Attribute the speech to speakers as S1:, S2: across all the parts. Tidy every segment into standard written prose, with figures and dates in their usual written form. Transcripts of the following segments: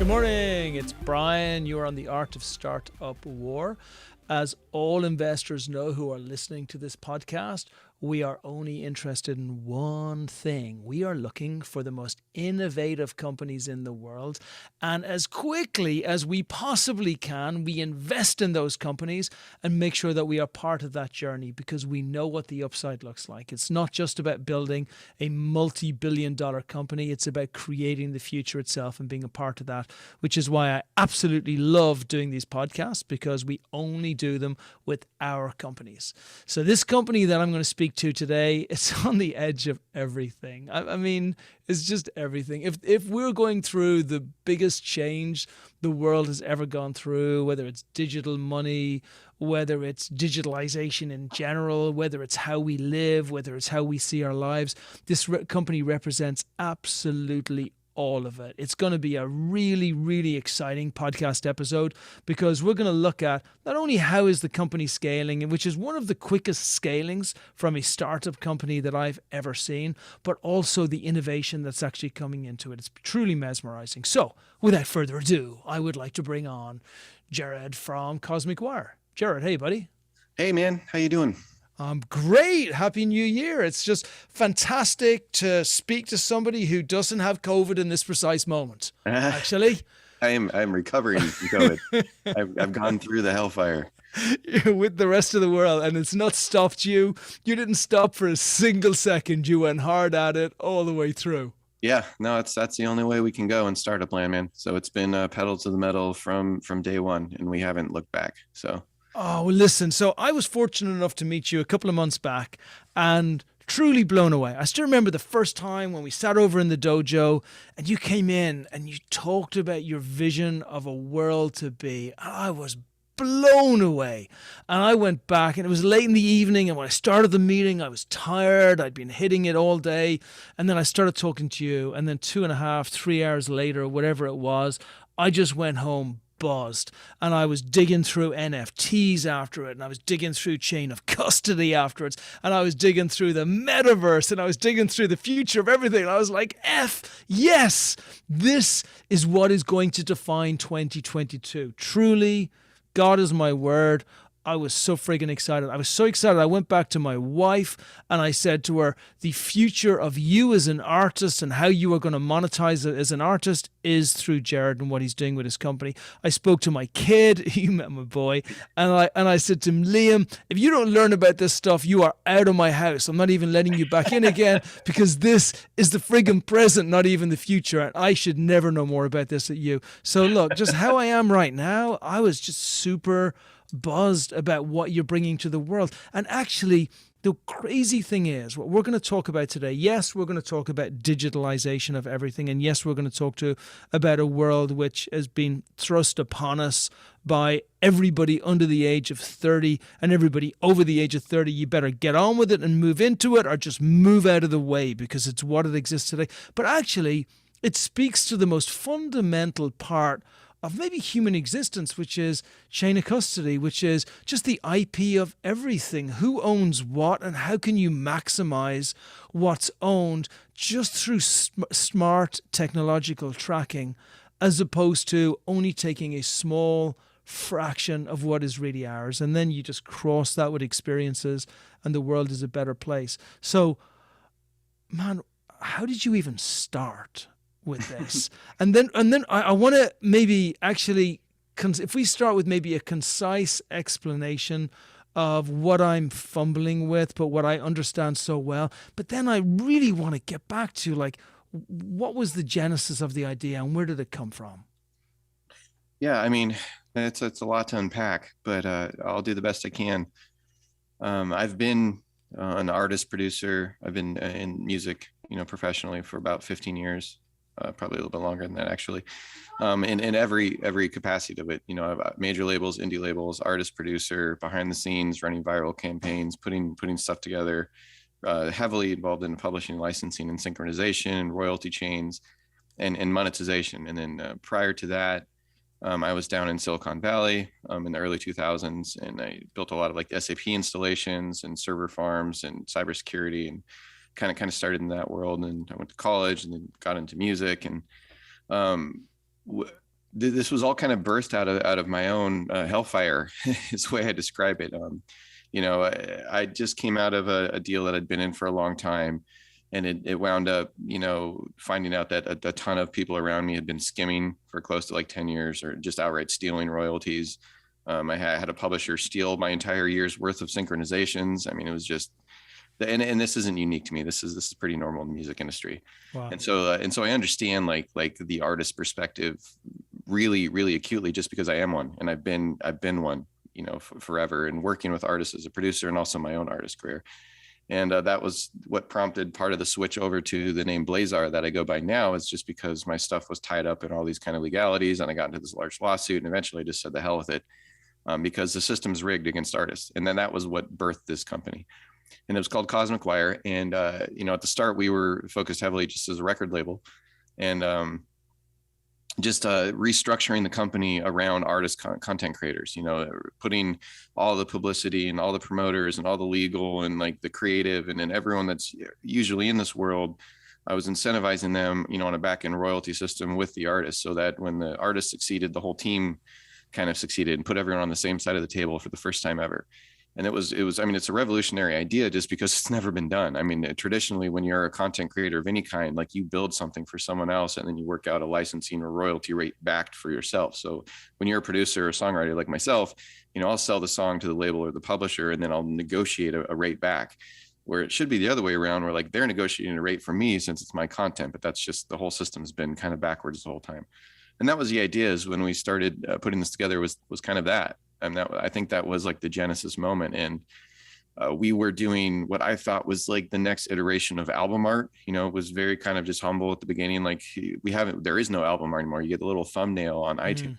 S1: Good morning, it's Brian. You are on the Art of Startup War. As all investors know who are listening to this podcast, we are only interested in one thing. We are looking for the most innovative companies in the world. And as quickly as we possibly can, we invest in those companies and make sure that we are part of that journey because we know what the upside looks like. It's not just about building a multi-billion-dollar company. It's about creating the future itself and being a part of that, which is why I absolutely love doing these podcasts because we only do them with our companies. So this company that I'm going to speak to today, it's on the edge of everything. I mean, it's just everything. If we're going through the biggest change the world has ever gone through, whether it's digital money, whether it's digitalization in general, whether it's how we live, whether it's how we see our lives, this company represents absolutely all of it. It's going to be a really, really exciting podcast episode because we're going to look at not only how is the company scaling, which is one of the quickest scalings from a startup company that I've ever seen, but also the innovation that's actually coming into it. It's truly mesmerizing. So without further ado, I would like to bring on Jared from Cosmic Wire. Jared, hey buddy.
S2: Hey man, how you doing?
S1: Great. Happy New Year. It's just fantastic to speak to somebody who doesn't have COVID in this precise moment. Actually,
S2: I'm recovering from COVID. I've gone through the hellfire
S1: with the rest of the world, and it's not stopped you. You didn't stop for a single second. You went hard at it all the way through.
S2: Yeah, no, that's the only way we can go in startup land, man. So it's been pedal to the metal from day one, and we haven't looked back. So.
S1: Oh, well, listen, so I was fortunate enough to meet you a couple of months back and truly blown away. I still remember the first time when we sat over in the dojo and you came in and you talked about your vision of a world to be. I was blown away. And I went back and it was late in the evening. And when I started the meeting, I was tired. I'd been hitting it all day. And then I started talking to you. And then 2.5, 3 hours later, whatever it was, I just went home buzzed, and I was digging through NFTs after it, and I was digging through chain of custody afterwards, and I was digging through the metaverse, and I was digging through the future of everything, and I was like, yes, this is what is going to define 2022. Truly, God is my word. I was so friggin' excited. I was so excited. I went back to my wife and I said to her, the future of you as an artist and how you are going to monetize it as an artist is through Jared and what he's doing with his company. I spoke to my kid, you met my boy, and I said to him, Liam, if you don't learn about this stuff, you are out of my house. I'm not even letting you back in again because this is the friggin' present, not even the future. And I should never know more about this than you. So look, just how I am right now, I was just super buzzed about what you're bringing to the world. And actually, the crazy thing is, what we're going to talk about today, yes, we're going to talk about digitalization of everything. And yes, we're going to talk about a world which has been thrust upon us by everybody under the age of 30 and everybody over the age of 30. You better get on with it and move into it or just move out of the way because it's what it exists today. But actually, it speaks to the most fundamental part of maybe human existence, which is chain of custody, which is just the IP of everything. Who owns what and how can you maximize what's owned just through smart technological tracking as opposed to only taking a small fraction of what is really ours. And then you just cross that with experiences and the world is a better place. So, man, how did you even start with this? and then I want to maybe actually, if we start with maybe a concise explanation of what I'm fumbling with, but what I understand so well. But then I really want to get back to like, what was the genesis of the idea and where did it come from?
S2: Yeah, I mean, it's a lot to unpack, but I'll do the best I can. I've been an artist producer. I've been in music, professionally for about 15 years. Probably a little bit longer than that, actually. In every capacity of it, I've major labels, indie labels, artist, producer, behind the scenes, running viral campaigns, putting stuff together, heavily involved in publishing, licensing, and synchronization, royalty chains, and monetization. And then prior to that, I was down in Silicon Valley in the early 2000s, and I built a lot of like SAP installations and server farms and cybersecurity, and kind of started in that world. And I went to college and then got into music. And this was all kind of birthed out of my own hellfire is the way I describe it. I just came out of a deal that I'd been in for a long time, and it wound up, finding out that a ton of people around me had been skimming for close to like 10 years or just outright stealing royalties. I had a publisher steal my entire year's worth of synchronizations. I mean, it was just, and this isn't unique to me. This is pretty normal in the music industry.
S1: Wow.
S2: And so I understand like the artist perspective really, really acutely, just because I am one, and I've been one, forever, and working with artists as a producer and also my own artist career. And that was what prompted part of the switch over to the name Blazar that I go by now, is just because my stuff was tied up in all these kind of legalities, and I got into this large lawsuit, and eventually I just said the hell with it, because the system's rigged against artists. And then that was what birthed this company. And it was called Cosmic Wire. And, at the start, we were focused heavily just as a record label, and just restructuring the company around artist content creators, putting all the publicity and all the promoters and all the legal and like the creative and then everyone that's usually in this world. I was incentivizing them, on a back end royalty system with the artist, so that when the artist succeeded, the whole team kind of succeeded, and put everyone on the same side of the table for the first time ever. And it was, I mean, it's a revolutionary idea just because it's never been done. I mean, traditionally, when you're a content creator of any kind, like you build something for someone else and then you work out a licensing or royalty rate backed for yourself. So when you're a producer or songwriter like myself, I'll sell the song to the label or the publisher, and then I'll negotiate a rate back, where it should be the other way around, where like they're negotiating a rate for me since it's my content, but that's just, the whole system's been kind of backwards the whole time. And that was the idea, is when we started putting this together was kind of that. And I think that was like the genesis moment. And we were doing what I thought was like the next iteration of album art. It was very kind of just humble at the beginning. Like there is no album art anymore. You get the little thumbnail on iTunes.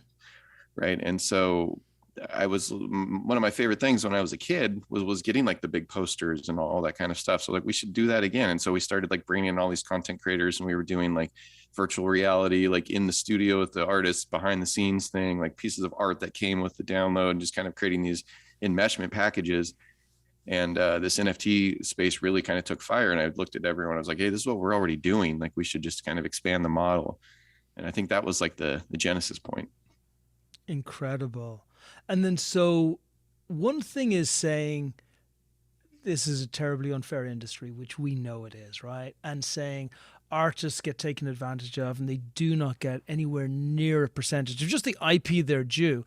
S2: Right. And so one of my favorite things when I was a kid was getting like the big posters and all that kind of stuff. So like, we should do that again. And so we started like bringing in all these content creators, and we were doing like virtual reality, like in the studio with the artists, behind the scenes thing, like pieces of art that came with the download, and just kind of creating these enmeshment packages. And this NFT space really kind of took fire. And I looked at everyone, I was like, hey, this is what we're already doing. Like, we should just kind of expand the model. And I think that was like the genesis point.
S1: Incredible. And then, so one thing is saying this is a terribly unfair industry, which we know it is, right? And saying artists get taken advantage of and they do not get anywhere near a percentage of just the IP they're due.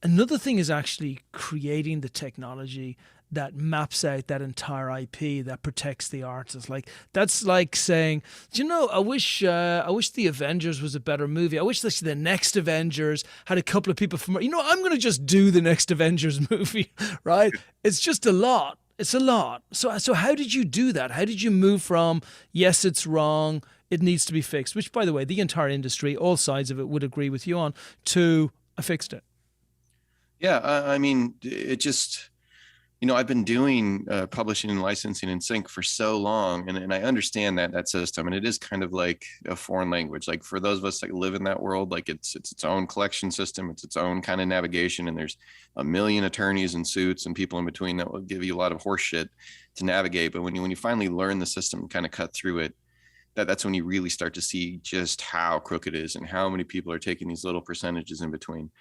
S1: Another thing is actually creating the technology that maps out that entire IP that protects the artist. Like, that's like saying, I wish the Avengers was a better movie. I wish the next Avengers had a couple of people from, I'm going to just do the next Avengers movie, right? It's just a lot. It's a lot. So how did you do that? How did you move from, yes, it's wrong, it needs to be fixed, which, by the way, the entire industry, all sides of it would agree with you on, to I fixed it?
S2: Yeah. I mean, it just, I've been doing publishing and licensing in sync for so long, and I understand that system, and it is kind of like a foreign language. Like, for those of us that live in that world, like it's its own collection system, it's its own kind of navigation, and there's a million attorneys and suits and people in between that will give you a lot of horse shit to navigate. But when you finally learn the system, kind of cut through it, that's when you really start to see just how crooked it is and how many people are taking these little percentages in between.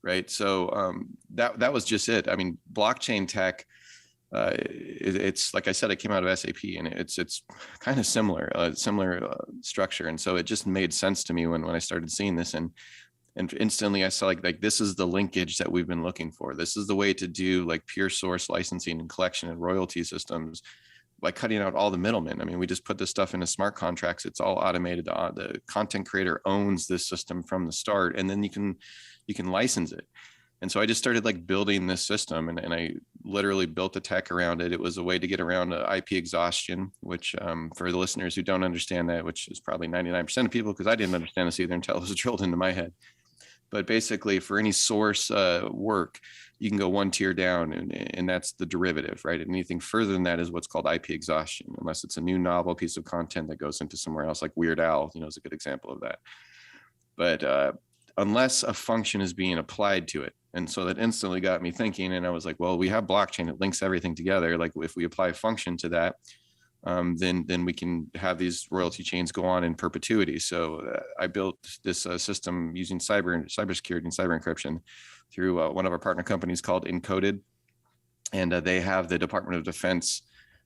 S2: Right. So that was just it. I mean, blockchain tech, it's like I said, I came out of SAP, and it's kind of similar structure. And so it just made sense to me when I started seeing this, and instantly I saw like this is the linkage that we've been looking for. This is the way to do like pure source licensing and collection and royalty systems, by cutting out all the middlemen. I mean, we just put this stuff into smart contracts. It's all automated. The content creator owns this system from the start, and then you can license it. And so I just started like building this system, and I literally built the tech around it. It was a way to get around IP exhaustion, which for the listeners who don't understand that, which is probably 99% of people, because I didn't understand this either until it was drilled into my head. But basically, for any source work, you can go one tier down, and that's the derivative, right? And anything further than that is what's called IP exhaustion, unless it's a new novel piece of content that goes into somewhere else, like Weird Al, is a good example of that. But unless a function is being applied to it. And so that instantly got me thinking, and I was like, well, we have blockchain, it links everything together. Like, if we apply a function to that, then we can have these royalty chains go on in perpetuity. So I built this system using cybersecurity and cyber encryption through one of our partner companies called Encoded, and they have the Department of Defense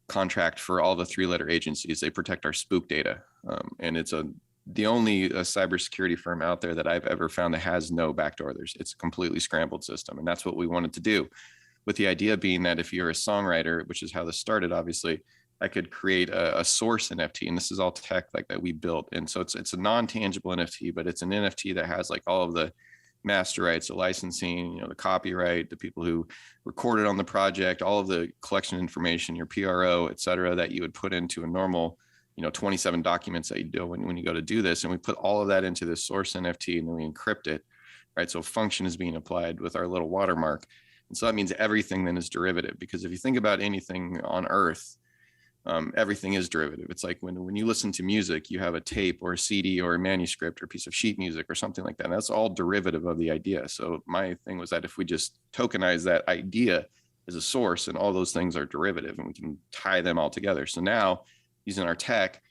S2: contract for all the 3-letter agencies. They protect our spook data, and it's the only cybersecurity firm out there that I've ever found that has no backdoor. It's a completely scrambled system, and that's what we wanted to do. With the idea being that if you're a songwriter, which is how this started, obviously, I could create a source NFT, and this is all tech like that we built. And so it's a non-tangible NFT, but it's an NFT that has like all of the master rights, the licensing, the copyright, the people who recorded on the project, all of the collection information, your PRO, et cetera, that you would put into a normal, 27 documents that you do when you go to do this. And we put all of that into this source NFT, and then we encrypt it, right? So function is being applied with our little watermark. And so that means everything then is derivative, because if you think about anything on Earth, everything is derivative. It's like when you listen to music, you have a tape or a CD or a manuscript or a piece of sheet music or something like that. And that's all derivative of the idea. So my thing was that if we just tokenize that idea as a source, and all those things are derivative, and we can tie them all together. So now using our tech,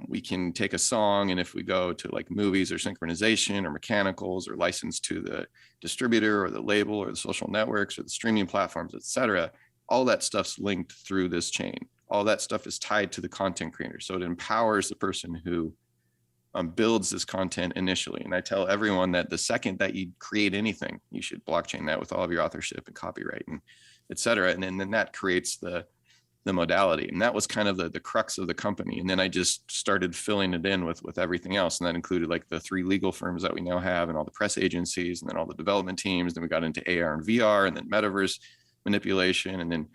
S2: we can take a song, and if we go to like movies or synchronization or mechanicals or license to the distributor or the label or the social networks or the streaming platforms, et cetera, all that stuff's linked through this chain. All that stuff is tied to the content creator. So it empowers the person who builds this content initially. And I tell everyone that the second that you create anything, you should blockchain that with all of your authorship and copyright and et cetera. And then that creates the modality. And that was kind of the crux of the company. And then I just started filling it in with everything else. And that included like the 3 legal firms that we now have, and all the press agencies, and then all the development teams. Then we got into AR and VR, and then metaverse manipulation, and then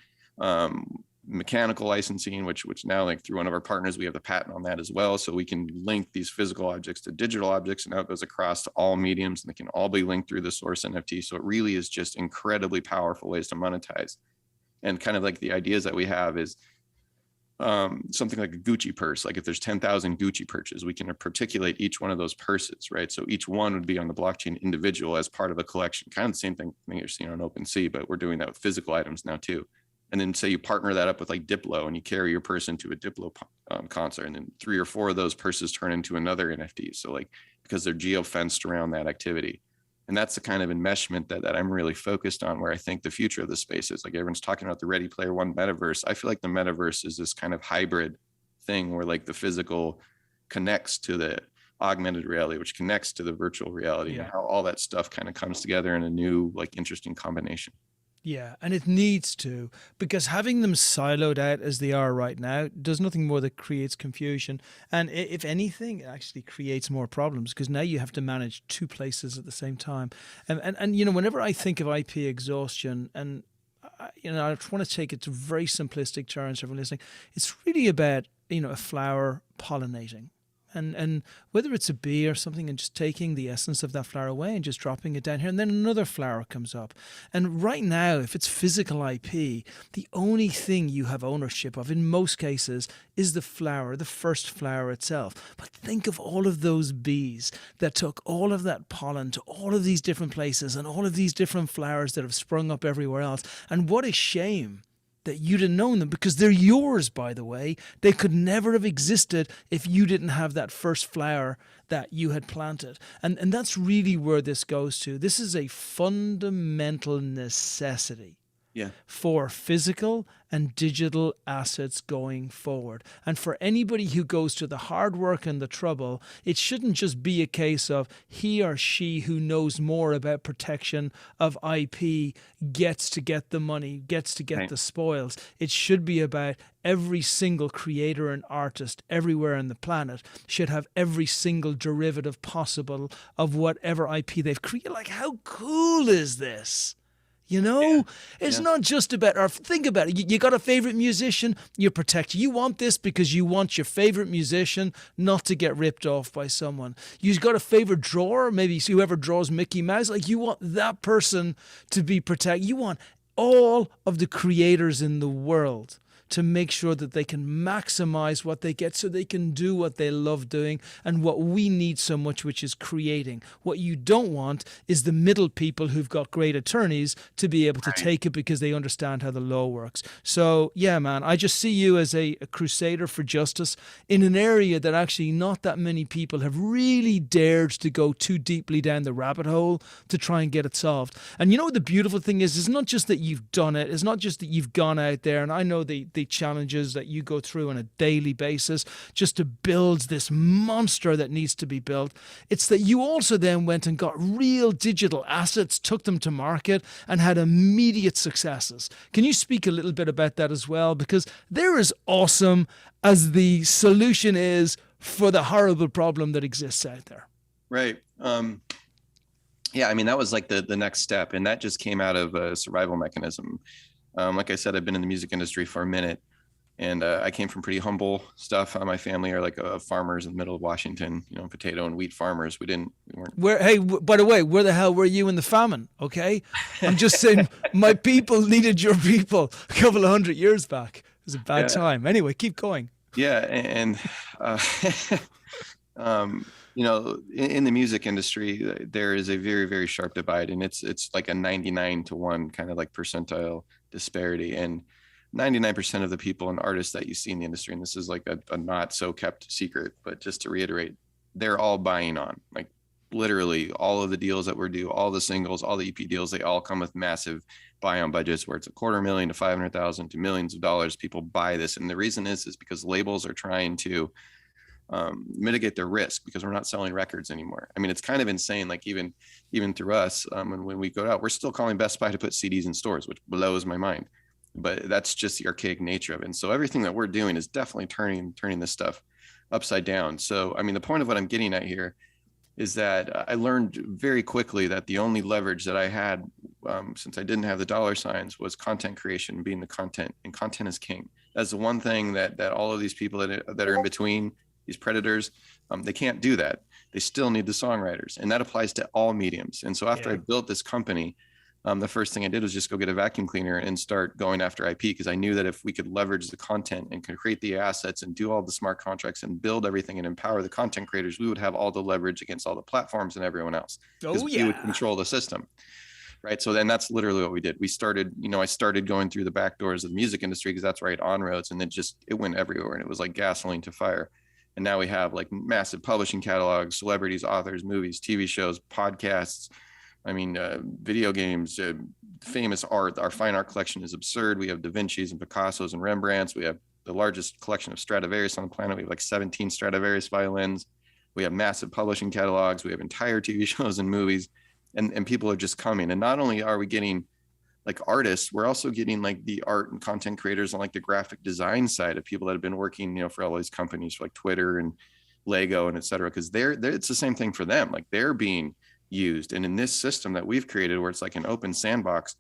S2: mechanical licensing, which now, like through one of our partners, we have the patent on that as well. So we can link these physical objects to digital objects, and now it goes across to all mediums, and they can all be linked through the source NFT. So it really is just incredibly powerful ways to monetize. And kind of like the ideas that we have is something like a Gucci purse. Like if there's 10,000 Gucci purses, we can particulate each one of those purses, right? So each one would be on the blockchain individual as part of a collection. Kind of the same thing you're seeing on OpenSea, but we're doing that with physical items now too. And then say you partner that up with like Diplo, and you carry your purse into a Diplo concert, and then 3 or 4 of those purses turn into another NFT. So like, because they're geo-fenced around that activity. And that's the kind of enmeshment that I'm really focused on, where I think the future of the space is. Like everyone's talking about the Ready Player One metaverse. I feel like the metaverse is this kind of hybrid thing where like the physical connects to the augmented reality, which connects to the virtual reality, and how all that stuff kind of comes together in a new, like, interesting combination.
S1: Yeah, and it needs to, because having them siloed out as they are right now does nothing more than creates confusion. And if anything, it actually creates more problems, because now you have to manage 2 places at the same time. And whenever I think of IP exhaustion, and I want to take it to very simplistic terms for everyone listening, it's really about, a flower pollinating. And whether it's a bee or something, and just taking the essence of that flower away and just dropping it down here, and then another flower comes up. And right now, if it's physical IP, the only thing you have ownership of in most cases is the flower, the first flower itself. But think of all of those bees that took all of that pollen to all of these different places and all of these different flowers that have sprung up everywhere else. And what a shame that you didn't own them, because they're yours, by the way. They could never have existed if you didn't have that first flower that you had planted. And that's really where this goes to. This is a fundamental necessity for physical and digital assets going forward. And for anybody who goes to the hard work and the trouble, it shouldn't just be a case of he or she who knows more about protection of IP gets to get the money, gets to get the spoils. It should be about every single creator and artist everywhere on the planet should have every single derivative possible of whatever IP they've created. Like, how cool is this? It's not just about, or think about it. You got a favorite musician, you protect. You want this because you want your favorite musician not to get ripped off by someone. You've got a favorite drawer, maybe whoever draws Mickey Mouse, like you want that person to be protected. You want all of the creators in the world to make sure that they can maximize what they get so they can do what they love doing and what we need so much, which is creating. What you don't want is the middle people who've got great attorneys to be able to
S2: Right.
S1: take it because they understand how the law works. So, yeah, man, I just see you as a crusader for justice in an area that actually not that many people have really dared to go too deeply down the rabbit hole to try and get it solved. And you know what the beautiful thing is? It's not just that you've done it. It's not just that you've gone out there. And I know the challenges that you go through on a daily basis just to build this monster that needs to be built. It's that you also then went and got real digital assets, took them to market, and had immediate successes. Can you speak a little bit about that as well? Because they're as awesome as the solution is for the horrible problem that exists out there.
S2: Right. Yeah, I mean, that was like the next step. And that just came out of a survival mechanism. Like I said, I've been in the music industry for a minute, and I came from pretty humble stuff. My family are like farmers in the middle of Washington, potato and wheat farmers. We weren't.
S1: Hey, by the way, where the hell were you in the famine? Okay. I'm just saying my people needed your people a couple of 100 years back. It was a bad time. Anyway, keep going.
S2: Yeah. And, in the music industry, there is a very, very sharp divide, and it's like a 99-to-1 kind of like percentile disparity. And 99% of the people and artists that you see in the industry, and this is like a not so kept secret, but just to reiterate, they're all buying on. Like literally all of the deals that we're due, all the singles, all the EP deals, they all come with massive buy on budgets where it's $250,000 to $500,000 to millions of dollars. People buy this. And the reason is because labels are trying to mitigate their risk because we're not selling records anymore. I mean, it's kind of insane. Like even through us, and when we go out, we're still calling Best Buy to put CDs in stores, which blows my mind. But that's just the archaic nature of it. And so everything that we're doing is definitely turning this stuff upside down. So, I mean, the point of what I'm getting at here is that I learned very quickly that the only leverage that I had, since I didn't have the dollar signs, was content creation, being the content, and content is king. That's the one thing that all of these people that are in between, these predators, they can't do that. They still need the songwriters, and that applies to all mediums. And so after I built this company, the first thing I did was just go get a vacuum cleaner and start going after IP, because I knew that if we could leverage the content and could create the assets and do all the smart contracts and build everything and empower the content creators, we would have all the leverage against all the platforms and everyone else. We would control the system. Right. So then that's literally what we did. We started, I started going through the back doors of the music industry because that's right on roads, and it went everywhere, and it was like gasoline to fire. And now we have like massive publishing catalogs, celebrities, authors, movies, TV shows, podcasts. I mean, video games, famous art. Our fine art collection is absurd. We have Da Vinci's and Picasso's and Rembrandt's. We have the largest collection of Stradivarius on the planet. We have like 17 Stradivarius violins. We have massive publishing catalogs. We have entire TV shows and movies, and people are just coming. And not only are we getting like artists, we're also getting like the art and content creators on like the graphic design side of people that have been working, for all these companies like Twitter and Lego and et cetera, because they're it's the same thing for them. Like they're being used. And in this system that we've created, where it's like an open sandbox,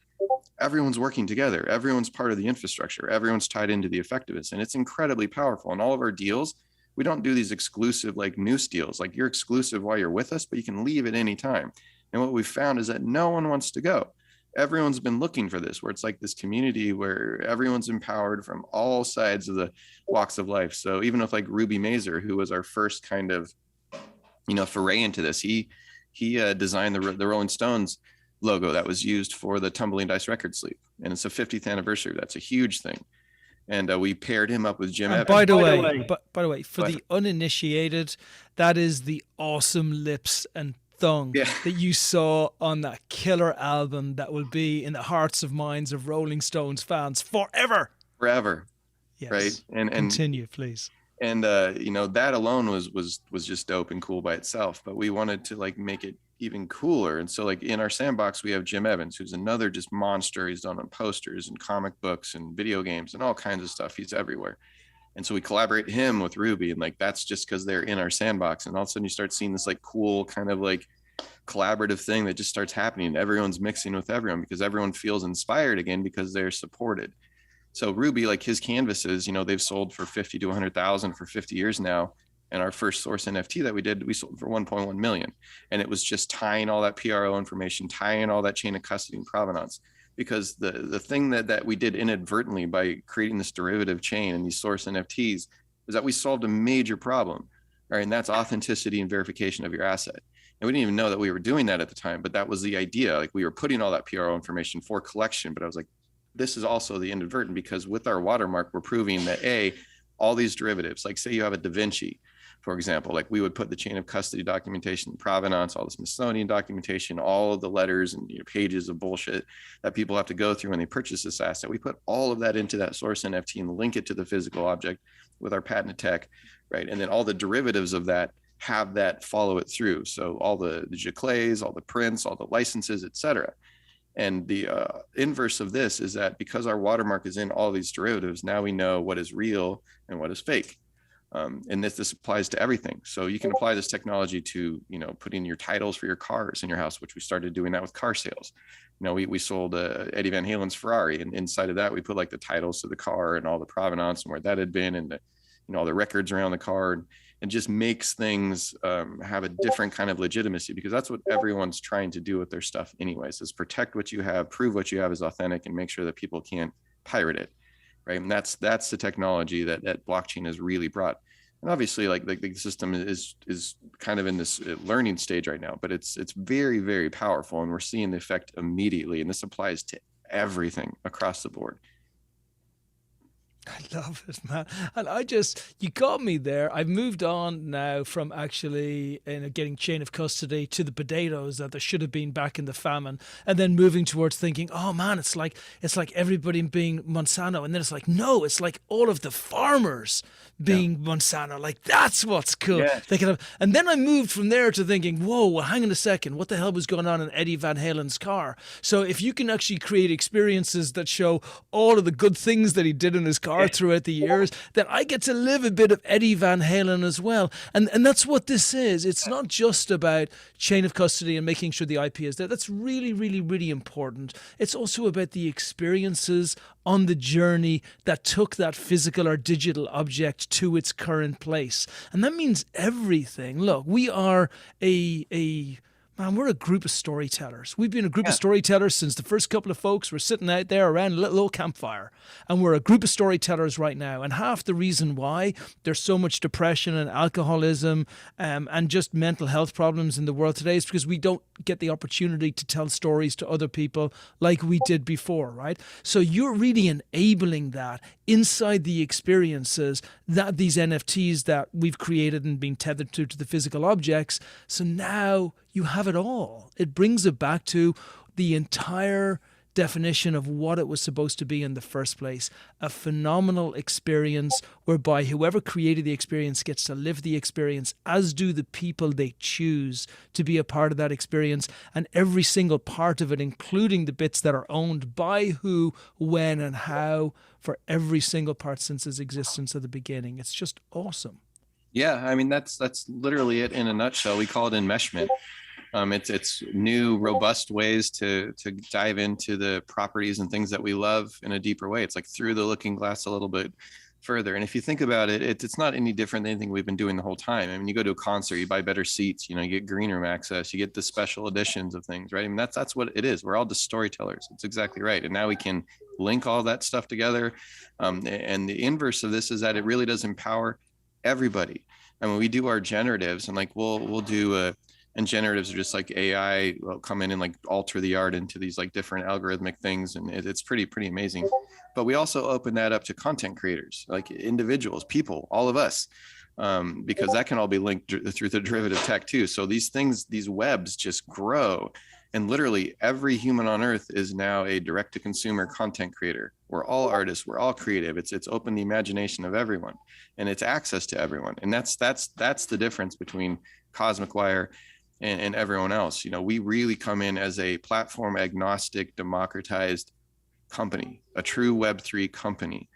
S2: everyone's working together. Everyone's part of the infrastructure. Everyone's tied into the effectiveness, and it's incredibly powerful. And all of our deals, we don't do these exclusive like noose deals. Like you're exclusive while you're with us, but you can leave at any time. And what we've found is that no one wants to go. Everyone's been looking for this, where it's like this community where everyone's empowered from all sides of the walks of life. So even with like Ruby Mazer, who was our first kind of, foray into this, he designed the Rolling Stones logo that was used for the Tumbling Dice record sleeve. And it's a 50th anniversary. That's a huge thing. And we paired him up with Jim Evans.
S1: By the way, for the uninitiated, that is the awesome lips and tongue that you saw on that killer album that will be in the hearts of minds of Rolling Stones fans forever.
S2: Yes. Right. And
S1: continue, please.
S2: And that alone was just dope and cool by itself, but we wanted to like make it even cooler. And so like in our sandbox, we have Jim Evans, who's another just monster. He's done on posters and comic books and video games and all kinds of stuff. He's everywhere. And so we collaborate him with Ruby, and like that's just because they're in our sandbox. And all of a sudden you start seeing this like cool kind of like collaborative thing that just starts happening. Everyone's mixing with everyone because everyone feels inspired again because they're supported. So Ruby, like his canvases, they've sold for 50 to 100,000 for 50 years now. And our first source NFT that we did, we sold for 1.1 million. And it was just tying all that PRO information, tying all that chain of custody and provenance. because the thing that we did inadvertently by creating this derivative chain and these source NFTs is that we solved a major problem, right? And that's authenticity and verification of your asset. And we didn't even know that we were doing that at the time, but that was the idea. Like we were putting all that PRO information for collection, but I was like, this is also the inadvertent, because with our watermark, we're proving that all these derivatives, like say you have a Da Vinci, for example, like we would put the chain of custody documentation, provenance, all the Smithsonian documentation, all of the letters and pages of bullshit that people have to go through when they purchase this asset. We put all of that into that source NFT and link it to the physical object with our patented tech, right? And then all the derivatives of that have that follow it through. So all the Giclées, all the prints, all the licenses, et cetera. And the inverse of this is that because our watermark is in all these derivatives, now we know what is real and what is fake. And this applies to everything. So you can apply this technology to, putting your titles for your cars in your house, which we started doing that with car sales. We sold Eddie Van Halen's Ferrari, and inside of that, we put like the titles to the car and all the provenance and where that had been, and all the records around the car, and just makes things have a different kind of legitimacy, because that's what everyone's trying to do with their stuff anyways, is protect what you have, prove what you have is authentic, and make sure that people can't pirate it, right? And that's the technology that blockchain has really brought. And obviously, like the system is kind of in this learning stage right now, but it's very, very powerful, and we're seeing the effect immediately. And this applies to everything across the board.
S1: I love it, man. And you got me there. I've moved on now from actually getting chain of custody to the potatoes that there should have been back in the famine, and then moving towards thinking, oh man, it's like everybody being Monsanto. And then it's like, no, it's like all of the farmers being Monsanto. Like that's what's cool.
S2: Yeah.
S1: And then I moved from there to thinking, whoa, well, hang on a second. What the hell was going on in Eddie Van Halen's car? So if you can actually create experiences that show all of the good things that he did in his car throughout the years, then I get to live a bit of Eddie Van Halen as well. And that's what this is. It's not just about chain of custody and making sure the IP is there. That's really, really, really important. It's also about the experiences on the journey that took that physical or digital object to its current place. And that means everything. Look, we are we're a group of storytellers. We've been a group of storytellers since the first couple of folks were sitting out there around a little old campfire. And we're a group of storytellers right now. And half the reason why there's so much depression and alcoholism and just mental health problems in the world today is because we don't get the opportunity to tell stories to other people like we did before, right? So you're really enabling that inside the experiences that these NFTs that we've created and been tethered to the physical objects. So now you have it all. It brings it back to the entire definition of what it was supposed to be in the first place. A phenomenal experience whereby whoever created the experience gets to live the experience, as do the people they choose to be a part of that experience, and every single part of it, including the bits that are owned by who, when, and how, for every single part since its existence at the beginning. It's just awesome.
S2: Yeah, I mean, that's literally it in a nutshell. We call it enmeshment. It's new, robust ways to dive into the properties and things that we love in a deeper way. It's like through the looking glass a little bit further. And if you think about it, it's not any different than anything we've been doing the whole time. I mean, you go to a concert, you buy better seats, you get green room access, you get the special editions of things, right? I mean, that's what it is. We're all just storytellers. It's exactly right. And now we can link all that stuff together. And the inverse of this is that it really does empower everybody. And when we do our generatives, and like we'll do and generatives are just like AI will come in and like alter the art into these like different algorithmic things, and it's pretty amazing. But we also open that up to content creators, like individuals, people, all of us, because that can all be linked through the derivative tech too. So these things, these webs just grow, and literally every human on earth is now a direct to consumer content creator. We're all artists, we're all creative. It's opened the imagination of everyone, and it's access to everyone. And that's the difference between Cosmic Wire and everyone else. We really come in as a platform agnostic, democratized company, a true Web3 company,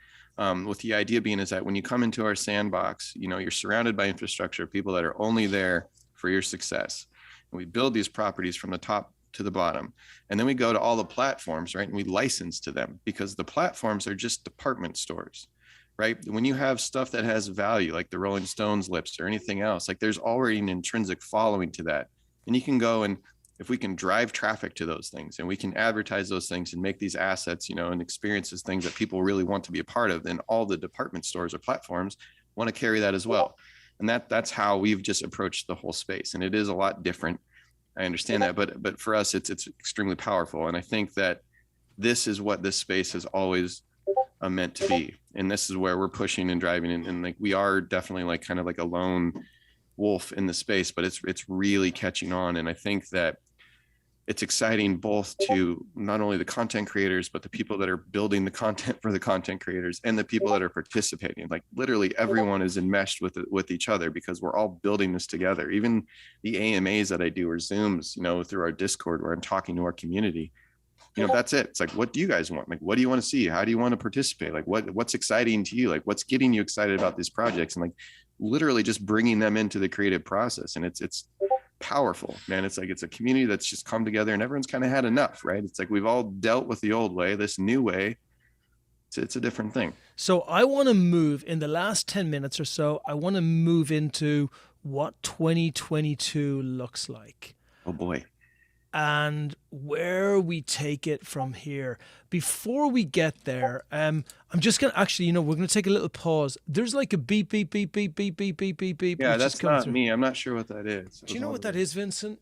S2: with the idea being is that when you come into our sandbox, you're surrounded by infrastructure, people that are only there for your success. And we build these properties from the top to the bottom. And then we go to all the platforms, right? And we license to them, because the platforms are just department stores, right? When you have stuff that has value, like the Rolling Stones lips or anything else, like there's already an intrinsic following to that. And you can go and if we can drive traffic to those things and we can advertise those things and make these assets, and experiences, things that people really want to be a part of, then all the department stores or platforms want to carry that as well. And that's how we've just approached the whole space. And it is a lot different. I understand that, but for us, it's extremely powerful. And I think that this is what this space has always meant to be. And this is where we're pushing and driving. And like, we are definitely like kind of like a lone wolf in the space, but it's really catching on. And I think that it's exciting both to not only the content creators, but the people that are building the content for the content creators and the people that are participating. Like literally everyone is enmeshed with each other because we're all building this together. Even the AMAs that I do or Zooms, through our Discord where I'm talking to our community, that's it. It's like, what do you guys want? Like, what do you want to see? How do you want to participate? Like what's exciting to you? Like what's getting you excited about these projects? And like literally just bringing them into the creative process. And it's powerful, man. It's like, it's a community that's just come together and everyone's kind of had enough, right? It's like, we've all dealt with the old way, this new way. It's a different thing.
S1: So I want to move in the last 10 minutes or so. I want to move into what 2022 looks like.
S2: Oh boy.
S1: And where we take it from here. Before we get there, I'm just going to actually, we're going to take a little pause. There's like a beep, beep, beep, beep, beep, beep, beep, beep, beep.
S2: Yeah, that's not me. I'm not sure what that is.
S1: Do you know what that is, Vincent?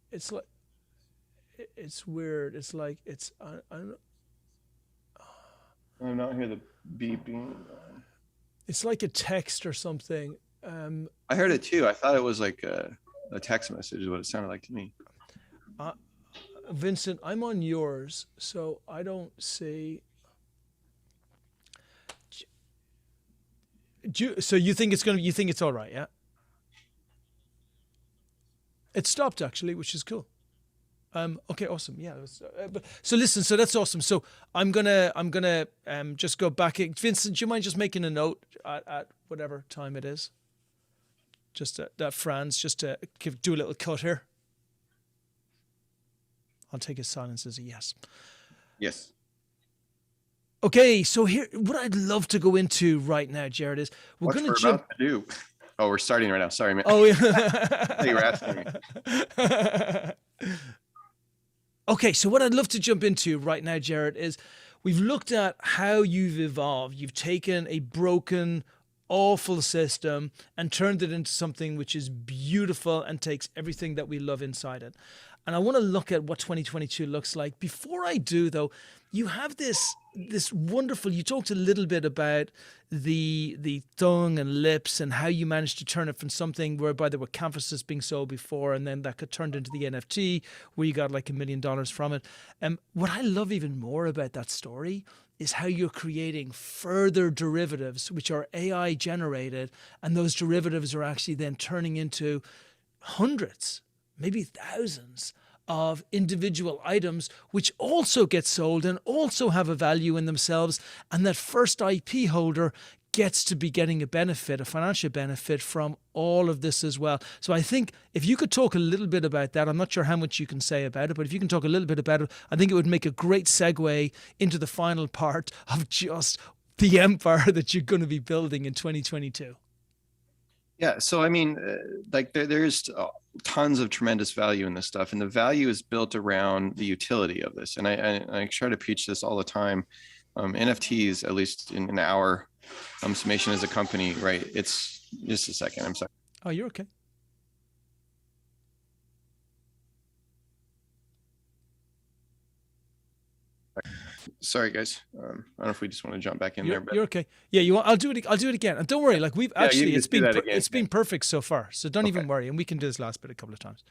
S1: It's like, it's weird. It's like,
S2: I'm not hear the beeping.
S1: It's like a text or something.
S2: I heard it too. I thought it was like a text message is what it sounded like to me.
S1: Vincent, I'm on yours, so I don't see. So you think it's all right, yeah? It stopped actually, which is cool. Okay, awesome. Yeah. So listen, so that's awesome. So I'm gonna just go back. Vincent, do you mind just making a note at whatever time it is? Just that Franz, just to do a little cut here. I'll take his silence as a yes.
S2: Yes.
S1: Okay, so here, what I'd love to go into right now, Jared, is we're going to jump.
S2: About to do. Oh, we're starting right now. Sorry, man.
S1: Oh, yeah.
S2: You were asking me.
S1: Okay, so what I'd love to jump into right now, Jared, is we've looked at how you've evolved. You've taken a broken, awful system and turned it into something which is beautiful and takes everything that we love inside it. And I want to look at what 2022 looks like. Before I do, though, you have this wonderful, you talked a little bit about the tongue and lips and how you managed to turn it from something whereby there were canvases being sold before and then that got turned into the NFT where you got like $1 million from it. What I love even more about that story is how you're creating further derivatives which are AI generated, and those derivatives are actually then turning into hundreds, maybe thousands of individual items which also get sold and also have a value in themselves, and that first IP holder gets to be getting a benefit, a financial benefit from all of this as well. So I think if you could talk a little bit about that, I'm not sure how much you can say about it, but if you can talk a little bit about it, I think it would make a great segue into the final part of just the empire that you're going to be building in 2022.
S2: Yeah, so I mean, like there's tons of tremendous value in this stuff, and the value is built around the utility of this. And I try to preach this all the time. NFTs, at least in our summation as a company, right? It's just a second. I'm sorry.
S1: Oh, you're okay.
S2: Sorry, guys. I don't know if we just want to jump back in there. But
S1: you're okay. Yeah, you want? I'll do it again. And don't worry. Like we've actually, it's been perfect so far. So don't even worry. And we can do this last bit a couple of times.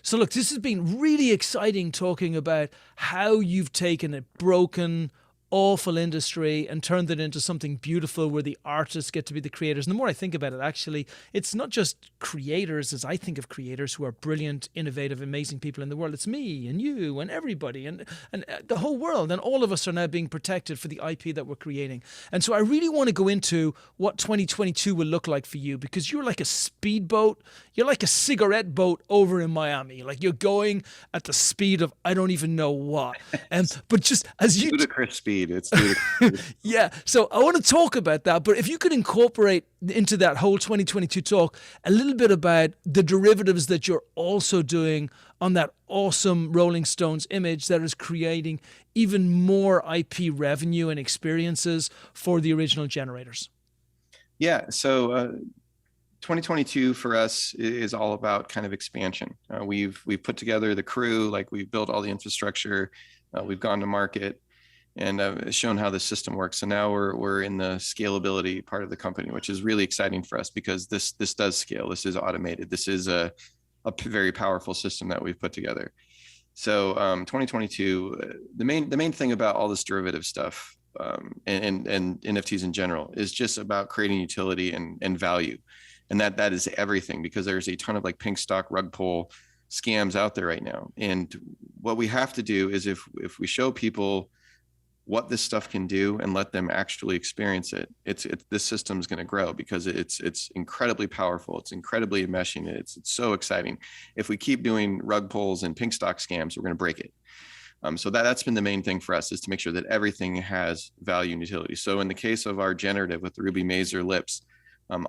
S1: So look, this has been really exciting talking about how you've taken a broken, awful industry and turned it into something beautiful where the artists get to be the creators. And the more I think about it, actually, it's not just creators as I think of creators who are brilliant, innovative, amazing people in the world. It's me and you and everybody and the whole world. And all of us are now being protected for the IP that we're creating. And so I really want to go into what 2022 will look like for you, because you're like a speedboat. You're like a cigarette boat over in Miami. Like you're going at the speed of I don't even know what. But just as you...
S2: ludicrous speed. speed. It's ludicrous.
S1: Yeah. So I want to talk about that, but if you could incorporate into that whole 2022 talk a little bit about the derivatives that you're also doing on that awesome Rolling Stones image that is creating even more IP revenue and experiences for the original generators.
S2: Yeah. So 2022 for us is all about kind of expansion. We've put together the crew, like we've built all the infrastructure, we've gone to market, and shown how the system works. So now we're in the scalability part of the company, which is really exciting for us because this does scale. This is automated. This is a very powerful system that we've put together. So 2022, the main thing about all this derivative stuff and NFTs in general is just about creating utility and value. And that is everything, because there's a ton of like pink stock rug pull scams out there right now. And what we have to do is if we show people what this stuff can do and let them actually experience it, this system is going to grow because it's incredibly powerful. It's incredibly enmeshing. It's so exciting. If we keep doing rug pulls and pink stock scams, we're going to break it. So that's been the main thing for us, is to make sure that everything has value and utility. So in the case of our generative with the Ruby Mazer lips,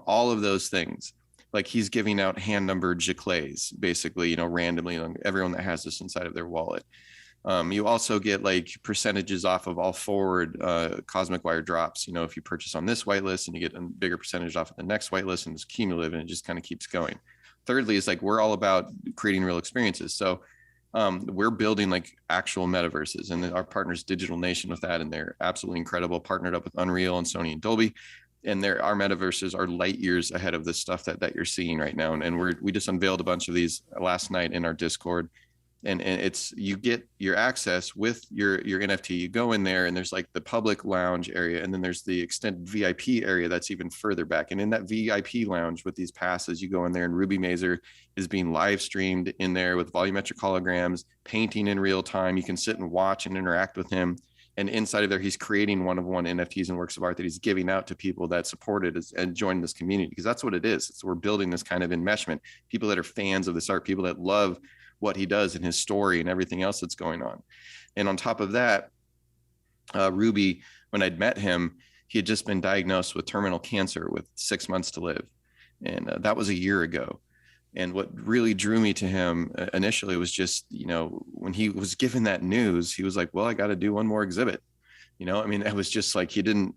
S2: all of those things, like he's giving out hand numbered giclées, basically, randomly on everyone that has this inside of their wallet. You also get like percentages off of all forward Cosmic Wire drops. If you purchase on this whitelist, and you get a bigger percentage off of the next whitelist, and it's cumulative, and it just kind of keeps going. Thirdly, is like we're all about creating real experiences. So we're building like actual metaverses, and our partners Digital Nation with that, and they're absolutely incredible. Partnered up with Unreal and Sony and Dolby. And our metaverses are light years ahead of the stuff that you're seeing right now. And we just unveiled a bunch of these last night in our Discord. And it's, you get your access with your NFT. You go in there, and there's like the public lounge area, and then there's the extended VIP area that's even further back. And in that VIP lounge with these passes, you go in there, and Ruby Mazer is being live streamed in there with volumetric holograms, painting in real time. You can sit and watch and interact with him. And inside of there, he's creating one-of-one NFTs and works of art that he's giving out to people that supported and joined this community, because that's what it is. We're building this kind of enmeshment. People that are fans of this art, people that love what he does and his story and everything else that's going on. And on top of that, Ruby, when I'd met him, he had just been diagnosed with terminal cancer with 6 months to live. And that was a year ago. And what really drew me to him initially was just, when he was given that news, he was like, well, I got to do one more exhibit. It was just like, he didn't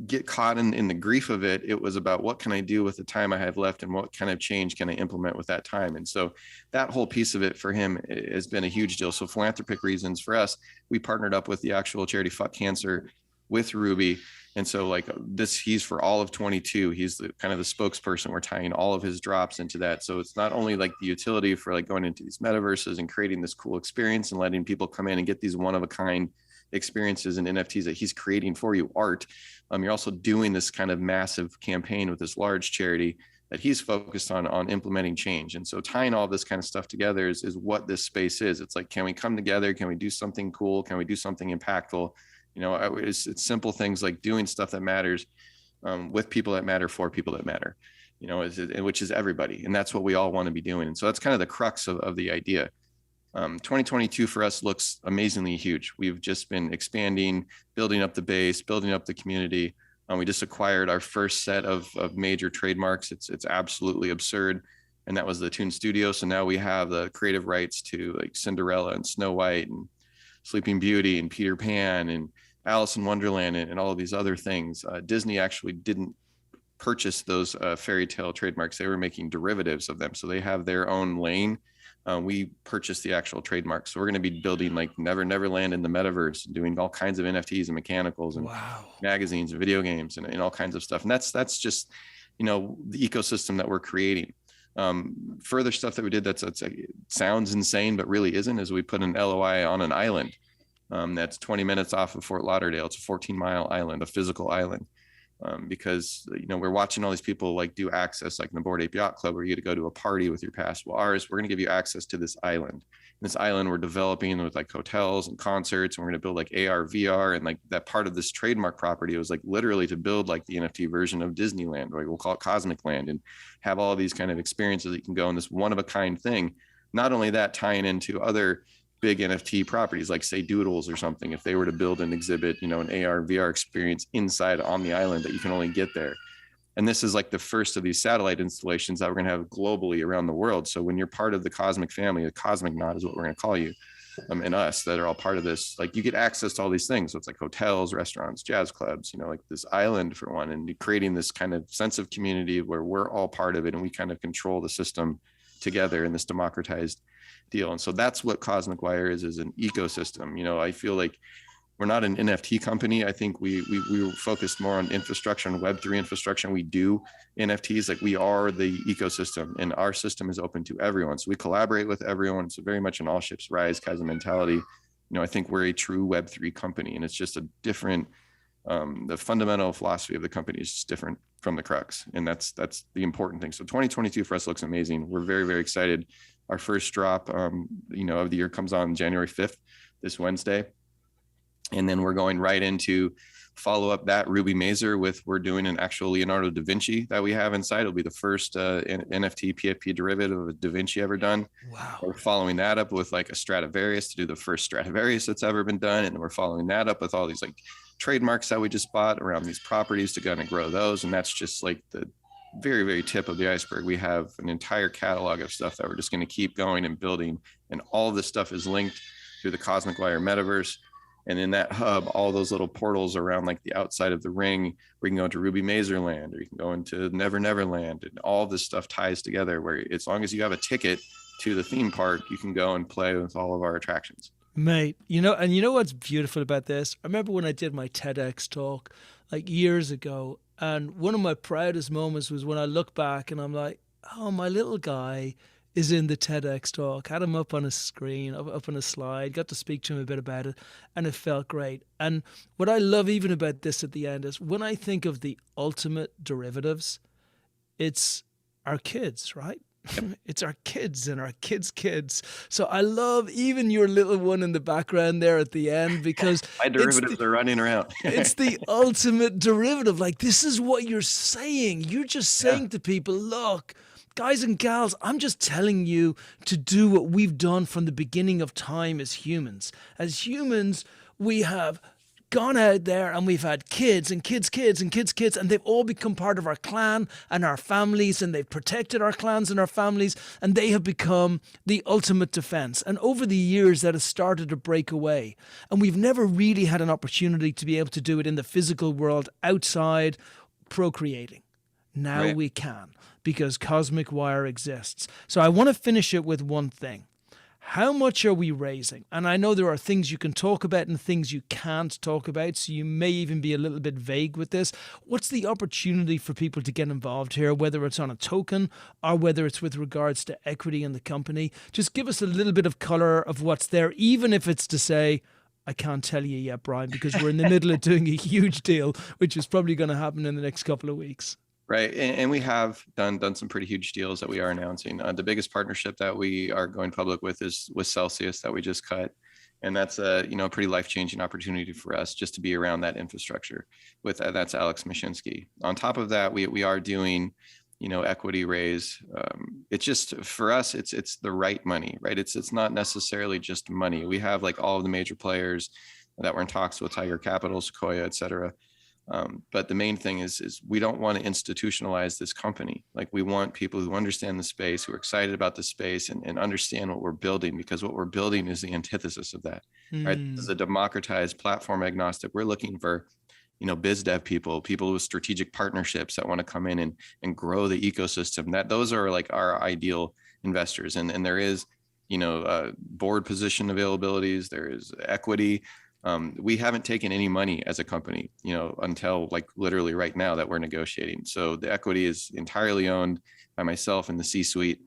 S2: get caught in the grief of it. It was about, what can I do with the time I have left, and what kind of change can I implement with that time? And so that whole piece of it for him has been a huge deal. So philanthropic reasons for us, we partnered up with the actual charity Fuck Cancer with Ruby. And so like this, he's for all of 22, he's the kind of the spokesperson. We're tying all of his drops into that. So it's not only like the utility for like going into these metaverses and creating this cool experience and letting people come in and get these one-of-a-kind experiences and NFTs that he's creating for you, art. You're also doing this kind of massive campaign with this large charity that he's focused on implementing change. And so tying all this kind of stuff together is what this space is. It's like, can we come together? Can we do something cool? Can we do something impactful? It's simple things like doing stuff that matters with people that matter, for people that matter, which is everybody. And that's what we all want to be doing. And so that's kind of the crux of the idea. 2022 for us looks amazingly huge. We've just been expanding, building up the base, building up the community. We just acquired our first set of major trademarks. It's absolutely absurd. And that was the Toon Studio. So now we have the creative rights to like Cinderella and Snow White and Sleeping Beauty and Peter Pan and Alice in Wonderland and all of these other things. Disney actually didn't purchase those fairy tale trademarks. They were making derivatives of them. So they have their own lane. We purchased the actual trademarks. So we're going to be building like Never Neverland in the metaverse, doing all kinds of NFTs and mechanicals and magazines and video games and all kinds of stuff. And that's just, the ecosystem that we're creating. Further stuff that we did that's sounds insane, but really isn't, is we put an LOI on an island that's 20 minutes off of Fort Lauderdale. It's a 14-mile island, a physical island. Because we're watching all these people like do access, like in the Bored Ape Yacht Club, where you get to go to a party with your pass. Well, ours, we're going to give you access to this island. This island we're developing with like hotels and concerts, and we're going to build like AR, VR, and like that part of this trademark property was like literally to build like the NFT version of Disneyland, or we'll call it Cosmic Land, and have all of these kind of experiences that you can go in this one of a kind thing. Not only that, tying into other big NFT properties, like say Doodles or something, if they were to build and exhibit, an AR, VR experience inside on the island that you can only get there. And this is like the first of these satellite installations that we're going to have globally around the world. So when you're part of the Cosmic family, the Cosmic Knot is what we're going to call you, and us that are all part of this, like you get access to all these things. So it's like hotels, restaurants, jazz clubs, like this island for one, and creating this kind of sense of community where we're all part of it and we kind of control the system together in this democratized deal. And so that's what Cosmic Wire is an ecosystem. I feel like we're not an NFT company. I think we focused more on infrastructure and Web3 infrastructure. And we do NFTs, like we are the ecosystem, and our system is open to everyone. So we collaborate with everyone. It's very much an all ships rise kind of mentality. I think we're a true Web3 company, and it's just a different, the fundamental philosophy of the company is just different from the crux. And that's the important thing. So 2022 for us looks amazing. We're very, very excited. Our first drop, of the year comes on January 5th, this Wednesday. And then we're going right into follow up that Ruby Mazer with, we're doing an actual Leonardo da Vinci that we have inside. It'll be the first NFT PFP derivative of a da Vinci ever done.
S1: Wow.
S2: We're following that up with like a Stradivarius to do the first Stradivarius that's ever been done. And we're following that up with all these like trademarks that we just bought around these properties to kind of grow those. And that's just like the very, very tip of the iceberg. We have an entire catalog of stuff that we're just going to keep going and building. And all of this stuff is linked through the Cosmic Wire metaverse. And in that hub, all those little portals around like the outside of the ring, where you can go into Ruby Mazer Land, or you can go into Never Never Land, and all this stuff ties together where as long as you have a ticket to the theme park, you can go and play with all of our attractions.
S1: Mate, you know what's beautiful about this? I remember when I did my TEDx talk like years ago, and one of my proudest moments was when I look back and I'm like, oh, my little guy is in the TEDx talk. Had him up on a screen, up on a slide, got to speak to him a bit about it, and it felt great. And what I love even about this at the end is when I think of the ultimate derivatives, it's our kids, right? It's our kids and our kids' kids. So I love even your little one in the background there at the end, because
S2: my derivatives are running around.
S1: It's the ultimate derivative. Like, this is what you're saying. You're just saying to people, look, guys and gals, I'm just telling you to do what we've done from the beginning of time as humans. As humans, we have gone out there and we've had kids and kids' kids and kids' kids, and they've all become part of our clan and our families, and they've protected our clans and our families, and they have become the ultimate defense. And over the years, that has started to break away. And we've never really had an opportunity to be able to do it in the physical world outside procreating. Now we can, because Cosmic Wire exists. So I want to finish it with one thing. How much are we raising? And I know there are things you can talk about and things you can't talk about, so you may even be a little bit vague with this. What's the opportunity for people to get involved here, whether it's on a token or whether it's with regards to equity in the company? Just give us a little bit of color of what's there, even if it's to say, I can't tell you yet, Brian, because we're in the middle of doing a huge deal, which is probably going to happen in the next couple of weeks.
S2: Right. And we have done some pretty huge deals that we are announcing. The biggest partnership that we are going public with is with Celsius that we just cut. And that's a pretty life-changing opportunity for us just to be around that infrastructure. With that's Alex Mashinsky. On top of that, we are doing equity raise. It's just for us, it's the right money, right? It's not necessarily just money. We have like all of the major players that we're in talks with, Tiger Capital, Sequoia, et cetera. But the main thing is we don't want to institutionalize this company. Like, we want people who understand the space, who are excited about the space, and understand what we're building, because what we're building is the antithesis of that. Right? This is a democratized, platform agnostic. We're looking for, biz dev people with strategic partnerships that want to come in and grow the ecosystem. Those are like our ideal investors. And there is, board position availabilities. There is equity. We haven't taken any money as a company, until like literally right now that we're negotiating. So the equity is entirely owned by myself and the C-suite.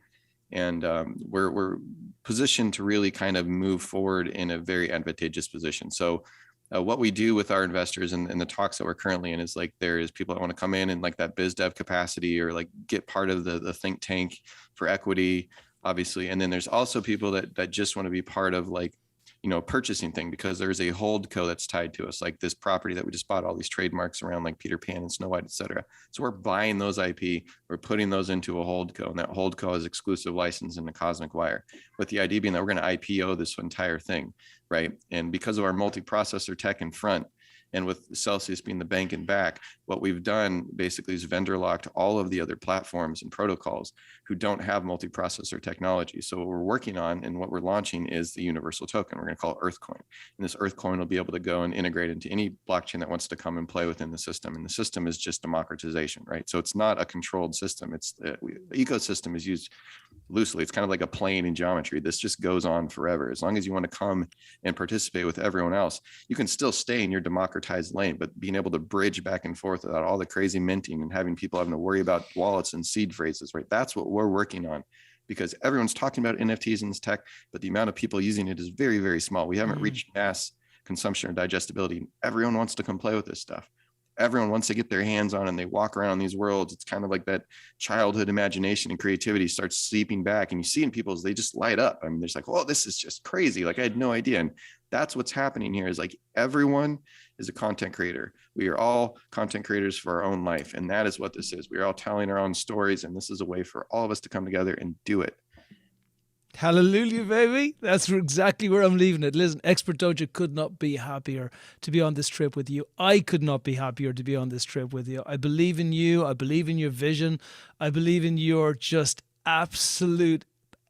S2: And we're positioned to really kind of move forward in a very advantageous position. So what we do with our investors and the talks that we're currently in is like, there is people that want to come in and like that biz dev capacity, or like get part of the think tank for equity, obviously. And then there's also people that just want to be part of like purchasing thing, because there's a hold co that's tied to us, like this property that we just bought all these trademarks around, like Peter Pan and Snow White, etc. So we're buying those IP, we're putting those into a hold co, and that hold co is exclusive license in the Cosmic Wire, with the idea being that we're going to IPO this entire thing, right? And because of our multi-processor tech in front, and with Celsius being the bank and back, what we've done basically is vendor locked all of the other platforms and protocols who don't have multi-processor technology. So what we're working on and what we're launching is the universal token. We're going to call it Earthcoin. And this Earthcoin will be able to go and integrate into any blockchain that wants to come and play within the system. And the system is just democratization, right? So it's not a controlled system. It's the ecosystem is used loosely. It's kind of like a plane in geometry. This just goes on forever. As long as you want to come and participate with everyone else, you can still stay in your democratized lane, but being able to bridge back and forth without all the crazy minting and having people having to worry about wallets and seed phrases, right? That's what we're working on, because everyone's talking about NFTs and this tech, but the amount of people using it is very, very small. We haven't reached mass consumption or digestibility. Everyone wants to come play with this stuff. Everyone wants to get their hands on, and they walk around these worlds. It's kind of like that childhood imagination and creativity starts sleeping back, and you see in people as they just light up. I mean, there's like, oh, this is just crazy. Like, I had no idea. And that's what's happening here, is like everyone is a content creator. We are all content creators for our own life. And that is what this is. We are all telling our own stories. And this is a way for all of us to come together and do it.
S1: Hallelujah, baby. That's exactly where I'm leaving it. Listen, Expert Dojo could not be happier to be on this trip with you. I could not be happier to be on this trip with you. I believe in you. I believe in your vision. I believe in your just absolute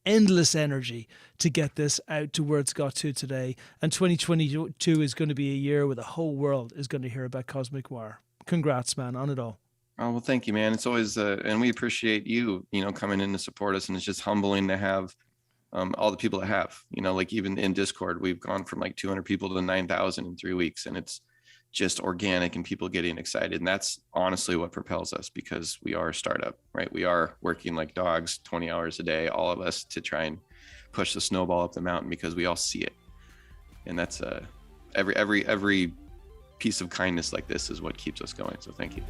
S1: endless energy to get this out to where it's got to today. And 2022 is going to be a year where the whole world is going to hear about Cosmic Wire. Congrats, man, on it all.
S2: Oh, well, thank you, man. It's always, and we appreciate you, coming in to support us. And it's just humbling to have all the people that have, like even in Discord, we've gone from like 200 people to 9,000 in 3 weeks, and it's just organic and people getting excited. And that's honestly what propels us, because we are a startup, right? We are working like dogs, 20 hours a day, all of us, to try and push the snowball up the mountain, because we all see it. And that's every piece of kindness like this is what keeps us going. So thank you.